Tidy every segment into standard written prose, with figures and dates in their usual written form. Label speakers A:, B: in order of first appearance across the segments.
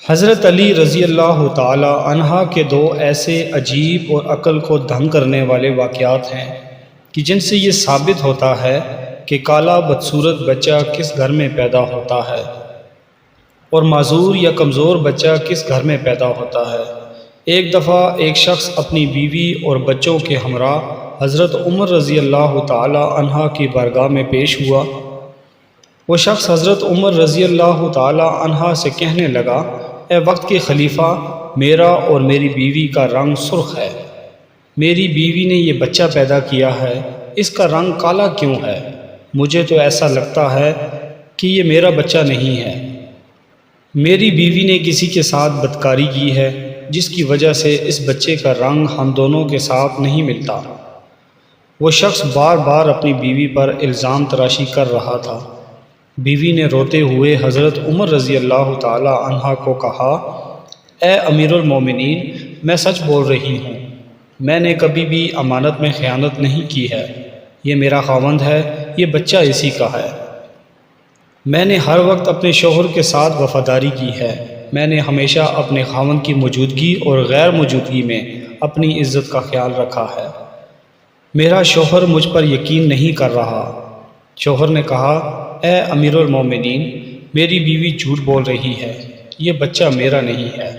A: حضرت علی رضی اللہ تعالی عنہ کے دو ایسے عجیب اور عقل کو دھنگ کرنے والے واقعات ہیں کہ جن سے یہ ثابت ہوتا ہے کہ کالا بدصورت بچہ کس گھر میں پیدا ہوتا ہے اور معذور یا کمزور بچہ کس گھر میں پیدا ہوتا ہے۔ ایک دفعہ ایک شخص اپنی بیوی اور بچوں کے ہمراہ حضرت عمر رضی اللہ تعالی عنہ کی بارگاہ میں پیش ہوا۔ وہ شخص حضرت عمر رضی اللہ تعالی عنہ سے کہنے لگا، اے وقت کے خلیفہ، میرا اور میری بیوی کا رنگ سرخ ہے۔ میری بیوی نے یہ بچہ پیدا کیا ہے، اس کا رنگ کالا کیوں ہے؟ مجھے تو ایسا لگتا ہے کہ یہ میرا بچہ نہیں ہے۔ میری بیوی نے کسی کے ساتھ بدکاری کی ہے جس کی وجہ سے اس بچے کا رنگ ہم دونوں کے ساتھ نہیں ملتا۔ وہ شخص بار بار اپنی بیوی پر الزام تراشی کر رہا تھا۔ بیوی نے روتے ہوئے حضرت عمر رضی اللہ تعالی عنہ کو کہا، اے امیر المومنین، میں سچ بول رہی ہوں، میں نے کبھی بھی امانت میں خیانت نہیں کی ہے۔ یہ میرا خاوند ہے، یہ بچہ اسی کا ہے۔ میں نے ہر وقت اپنے شوہر کے ساتھ وفاداری کی ہے۔ میں نے ہمیشہ اپنے خاوند کی موجودگی اور غیر موجودگی میں اپنی عزت کا خیال رکھا ہے۔ میرا شوہر مجھ پر یقین نہیں کر رہا۔ شوہر نے کہا، اے امیر المومنین، میری بیوی جھوٹ بول رہی ہے، یہ بچہ میرا نہیں ہے،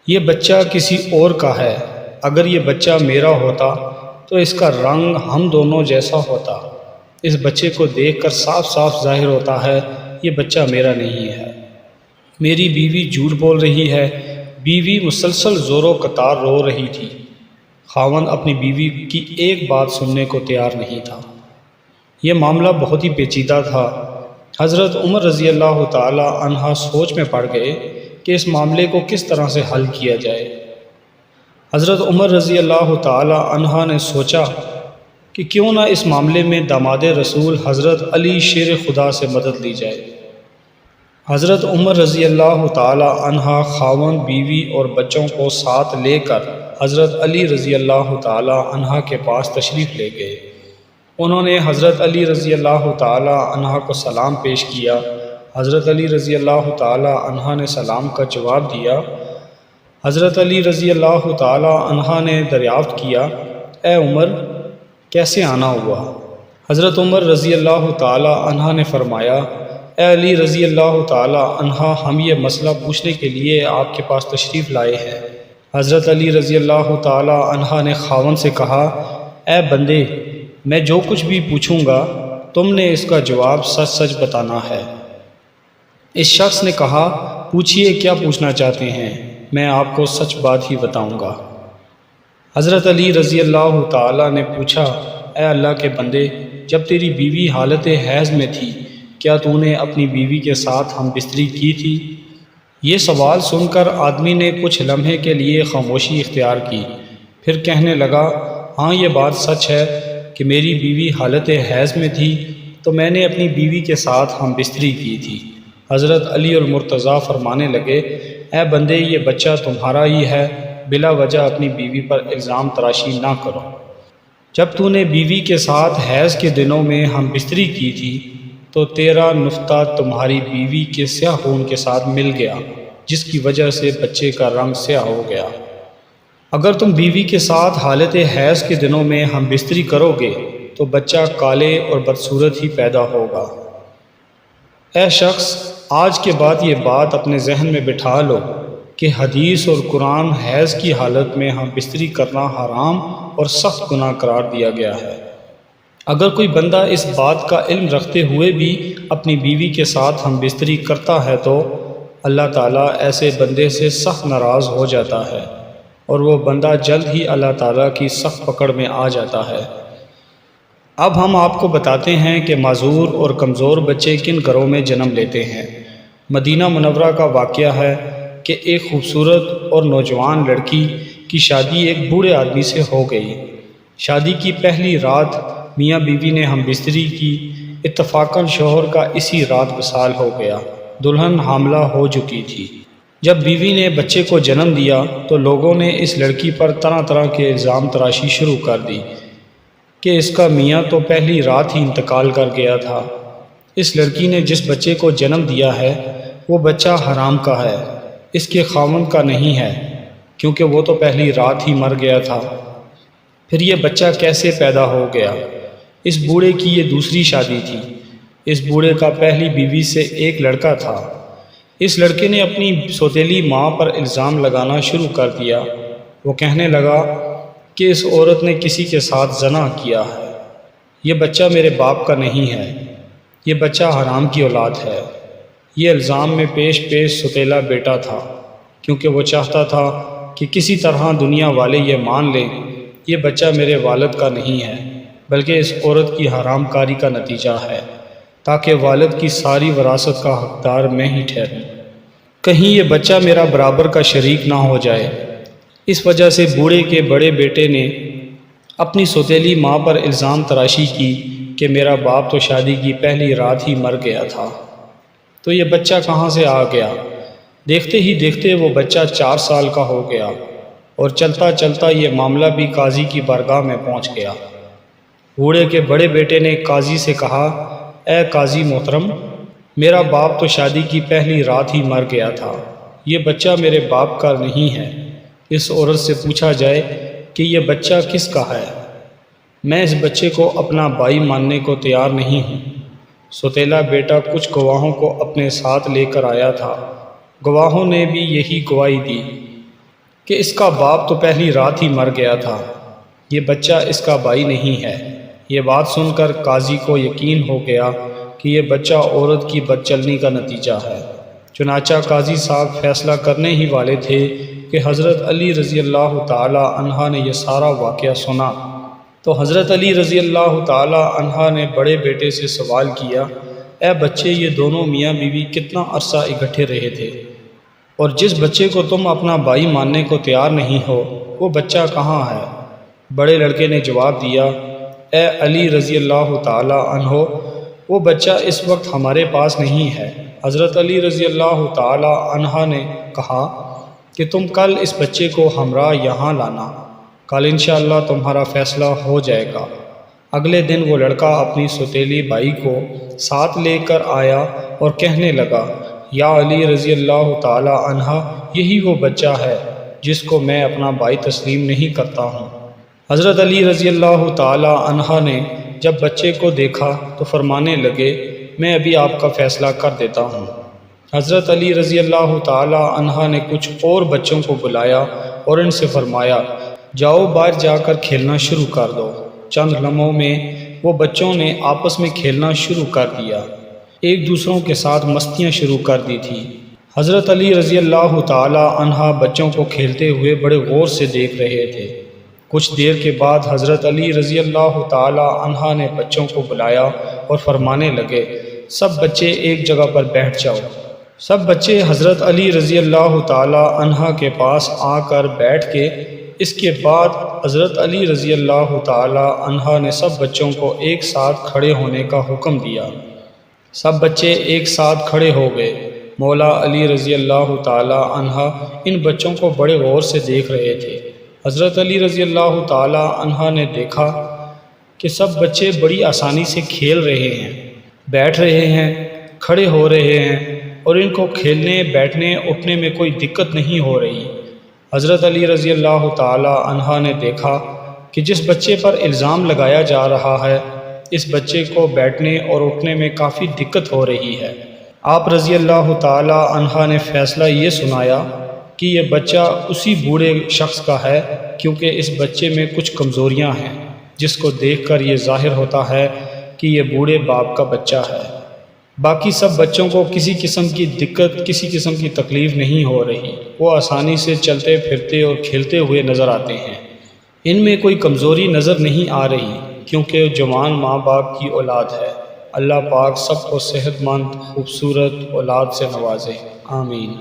A: یہ بچہ کسی اور کا ہے۔ اگر یہ بچہ میرا ہوتا تو اس کا رنگ ہم دونوں جیسا ہوتا۔ اس بچے کو دیکھ کر صاف صاف ظاہر ہوتا ہے یہ بچہ میرا نہیں ہے۔ میری بیوی جھوٹ بول رہی ہے۔ بیوی مسلسل زور و قطار رو رہی تھی۔ خاوند اپنی بیوی کی ایک بات سننے کو تیار نہیں تھا۔ یہ معاملہ بہت ہی پیچیدہ تھا۔ حضرت عمر رضی اللہ تعالی عنہ سوچ میں پڑ گئے کہ اس معاملے کو کس طرح سے حل کیا جائے۔ حضرت عمر رضی اللہ تعالی عنہ نے سوچا کہ کیوں نہ اس معاملے میں داماد رسول حضرت علی شیر خدا سے مدد لی جائے۔ حضرت عمر رضی اللہ تعالی عنہ خاوند، بیوی اور بچوں کو ساتھ لے کر حضرت علی رضی اللہ تعالی عنہ کے پاس تشریف لے گئے۔ انہوں نے حضرت علی رضی اللہ تعالی عنہ کو سلام پیش کیا۔ حضرت علی رضی اللہ تعالی عنہ نے سلام کا جواب دیا۔ حضرت علی رضی اللہ تعالی عنہ نے دریافت کیا، اے عمر، کیسے آنا ہوا؟ حضرت عمر رضی اللہ تعالی عنہ نے فرمایا، اے علی رضی اللہ تعالی عنہ، ہم یہ مسئلہ پوچھنے کے لیے آپ کے پاس تشریف لائے ہیں۔ حضرت علی رضی اللہ تعالی عنہ نے خاوند سے کہا، اے بندے، میں جو کچھ بھی پوچھوں گا تم نے اس کا جواب سچ سچ بتانا ہے۔ اس شخص نے کہا، پوچھئے، کیا پوچھنا چاہتے ہیں؟ میں آپ کو سچ بات ہی بتاؤں گا۔ حضرت علی رضی اللہ تعالی نے پوچھا، اے اللہ کے بندے، جب تیری بیوی حالت حیض میں تھی کیا تو نے اپنی بیوی کے ساتھ ہم بستری کی تھی؟ یہ سوال سن کر آدمی نے کچھ لمحے کے لیے خاموشی اختیار کی، پھر کہنے لگا، ہاں یہ بات سچ ہے کہ میری بیوی حالت حیض میں تھی تو میں نے اپنی بیوی کے ساتھ ہم بستری کی تھی۔ حضرت علی المرتضیٰ فرمانے لگے، اے بندے، یہ بچہ تمہارا ہی ہے، بلا وجہ اپنی بیوی پر الزام تراشی نہ کرو۔ جب تو نے بیوی کے ساتھ حیض کے دنوں میں ہم بستری کی تھی تو تیرا نطفہ تمہاری بیوی کے سیاہ خون کے ساتھ مل گیا، جس کی وجہ سے بچے کا رنگ سیاہ ہو گیا۔ اگر تم بیوی کے ساتھ حالت حیض کے دنوں میں ہم بستری کرو گے تو بچہ کالے اور بدصورت ہی پیدا ہوگا۔ اے شخص، آج کے بعد یہ بات اپنے ذہن میں بٹھا لو کہ حدیث اور قرآن حیض کی حالت میں ہم بستری کرنا حرام اور سخت گناہ قرار دیا گیا ہے۔ اگر کوئی بندہ اس بات کا علم رکھتے ہوئے بھی اپنی بیوی کے ساتھ ہم بستری کرتا ہے تو اللہ تعالیٰ ایسے بندے سے سخت ناراض ہو جاتا ہے اور وہ بندہ جلد ہی اللہ تعالیٰ کی سخت پکڑ میں آ جاتا ہے۔ اب ہم آپ کو بتاتے ہیں کہ معذور اور کمزور بچے کن گھروں میں جنم لیتے ہیں۔ مدینہ منورہ کا واقعہ ہے کہ ایک خوبصورت اور نوجوان لڑکی کی شادی ایک بوڑھے آدمی سے ہو گئی۔ شادی کی پہلی رات میاں بیوی نے ہم بستری کی۔ اتفاقاً شوہر کا اسی رات وصال ہو گیا۔ دلہن حاملہ ہو چکی تھی۔ جب بیوی نے بچے کو جنم دیا تو لوگوں نے اس لڑکی پر طرح طرح کے الزام تراشی شروع کر دی کہ اس کا میاں تو پہلی رات ہی انتقال کر گیا تھا۔ اس لڑکی نے جس بچے کو جنم دیا ہے وہ بچہ حرام کا ہے۔ اس کے خاوند کا نہیں ہے، کیونکہ وہ تو پہلی رات ہی مر گیا تھا۔ پھر یہ بچہ کیسے پیدا ہو گیا؟ اس بوڑھے کی یہ دوسری شادی تھی۔ اس بوڑھے کا پہلی بیوی سے ایک لڑکا تھا۔ اس لڑکے نے اپنی سوتیلی ماں پر الزام لگانا شروع کر دیا۔ وہ کہنے لگا کہ اس عورت نے کسی کے ساتھ زنا کیا ہے۔ یہ بچہ میرے باپ کا نہیں ہے، یہ بچہ حرام کی اولاد ہے۔ یہ الزام میں پیش سوتیلا بیٹا تھا، کیونکہ وہ چاہتا تھا کہ کسی طرح دنیا والے یہ مان لیں یہ بچہ میرے والد کا نہیں ہے، بلکہ اس عورت کی حرام کاری کا نتیجہ ہے، تاکہ والد کی ساری وراثت کا حقدار میں ہی ٹھہروں۔ کہیں یہ بچہ میرا برابر کا شریک نہ ہو جائے۔ اس وجہ سے بوڑھے کے بڑے بیٹے نے اپنی سوتیلی ماں پر الزام تراشی کی کہ میرا باپ تو شادی کی پہلی رات ہی مر گیا تھا، تو یہ بچہ کہاں سے آ گیا؟ دیکھتے ہی دیکھتے وہ بچہ 4 سال کا ہو گیا، اور چلتا چلتا یہ معاملہ بھی قاضی کی بارگاہ میں پہنچ گیا۔ بوڑھے کے بڑے بیٹے نے قاضی سے کہا، اے قاضی محترم، میرا باپ تو شادی کی پہلی رات ہی مر گیا تھا، یہ بچہ میرے باپ کا نہیں ہے۔ اس عورت سے پوچھا جائے کہ یہ بچہ کس کا ہے؟ میں اس بچے کو اپنا بھائی ماننے کو تیار نہیں ہوں۔ سوتیلا بیٹا کچھ گواہوں کو اپنے ساتھ لے کر آیا تھا۔ گواہوں نے بھی یہی گواہی دی کہ اس کا باپ تو پہلی رات ہی مر گیا تھا، یہ بچہ اس کا بھائی نہیں ہے۔ یہ بات سن کر قاضی کو یقین ہو گیا کہ یہ بچہ عورت کی بدچلنی کا نتیجہ ہے۔ چنانچہ قاضی صاحب فیصلہ کرنے ہی والے تھے کہ حضرت علی رضی اللہ تعالی عنہ نے یہ سارا واقعہ سنا، تو حضرت علی رضی اللہ تعالی عنہ نے بڑے بیٹے سے سوال کیا، اے بچے، یہ دونوں میاں بیوی کتنا عرصہ اکٹھے رہے تھے؟ اور جس بچے کو تم اپنا بھائی ماننے کو تیار نہیں ہو، وہ بچہ کہاں ہے؟ بڑے لڑکے نے جواب دیا، اے علی رضی اللہ تعالی عنہ، وہ بچہ اس وقت ہمارے پاس نہیں ہے۔ حضرت علی رضی اللہ تعالی عنہ نے کہا کہ تم کل اس بچے کو ہمراہ یہاں لانا، کل انشاءاللہ تمہارا فیصلہ ہو جائے گا۔ اگلے دن وہ لڑکا اپنی سوتیلی بھائی کو ساتھ لے کر آیا اور کہنے لگا، یا علی رضی اللہ تعالی عنہ، یہی وہ بچہ ہے جس کو میں اپنا بھائی تسلیم نہیں کرتا ہوں۔ حضرت علی رضی اللہ تعالی عنہ نے جب بچے کو دیکھا تو فرمانے لگے، میں ابھی آپ کا فیصلہ کر دیتا ہوں۔ حضرت علی رضی اللہ تعالی عنہ نے کچھ اور بچوں کو بلایا اور ان سے فرمایا، جاؤ باہر جا کر کھیلنا شروع کر دو۔ چند لمحوں میں وہ بچوں نے آپس میں کھیلنا شروع کر دیا، ایک دوسروں کے ساتھ مستیاں شروع کر دی تھی۔ حضرت علی رضی اللہ تعالی عنہ بچوں کو کھیلتے ہوئے بڑے غور سے دیکھ رہے تھے۔ کچھ دیر کے بعد حضرت علی رضی اللہ تعالی عنہ نے بچوں کو بلایا اور فرمانے لگے، سب بچے ایک جگہ پر بیٹھ جاؤ۔ سب بچے حضرت علی رضی اللہ تعالی عنہ کے پاس آ کر بیٹھ کے اس کے بعد حضرت علی رضی اللہ تعالی عنہ نے سب بچوں کو ایک ساتھ کھڑے ہونے کا حکم دیا۔ سب بچے ایک ساتھ کھڑے ہو گئے۔ مولا علی رضی اللہ تعالی عنہ ان بچوں کو بڑے غور سے دیکھ رہے تھے۔ حضرت علی رضی اللہ تعالی عنہ نے دیکھا کہ سب بچے بڑی آسانی سے کھیل رہے ہیں، بیٹھ رہے ہیں، کھڑے ہو رہے ہیں، اور ان کو کھیلنے، بیٹھنے، اٹھنے میں کوئی دقت نہیں ہو رہی۔ حضرت علی رضی اللہ تعالی عنہ نے دیکھا کہ جس بچے پر الزام لگایا جا رہا ہے، اس بچے کو بیٹھنے اور اٹھنے میں کافی دقت ہو رہی ہے۔ آپ رضی اللہ تعالی عنہ نے فیصلہ یہ سنایا کہ یہ بچہ اسی بوڑھے شخص کا ہے، کیونکہ اس بچے میں کچھ کمزوریاں ہیں جس کو دیکھ کر یہ ظاہر ہوتا ہے کہ یہ بوڑھے باپ کا بچہ ہے۔ باقی سب بچوں کو کسی قسم کی دقت، کسی قسم کی تکلیف نہیں ہو رہی، وہ آسانی سے چلتے پھرتے اور کھیلتے ہوئے نظر آتے ہیں۔ ان میں کوئی کمزوری نظر نہیں آ رہی، کیونکہ جوان ماں باپ کی اولاد ہے۔ اللہ پاک سب کو صحت مند، خوبصورت اولاد سے نوازے، آمین۔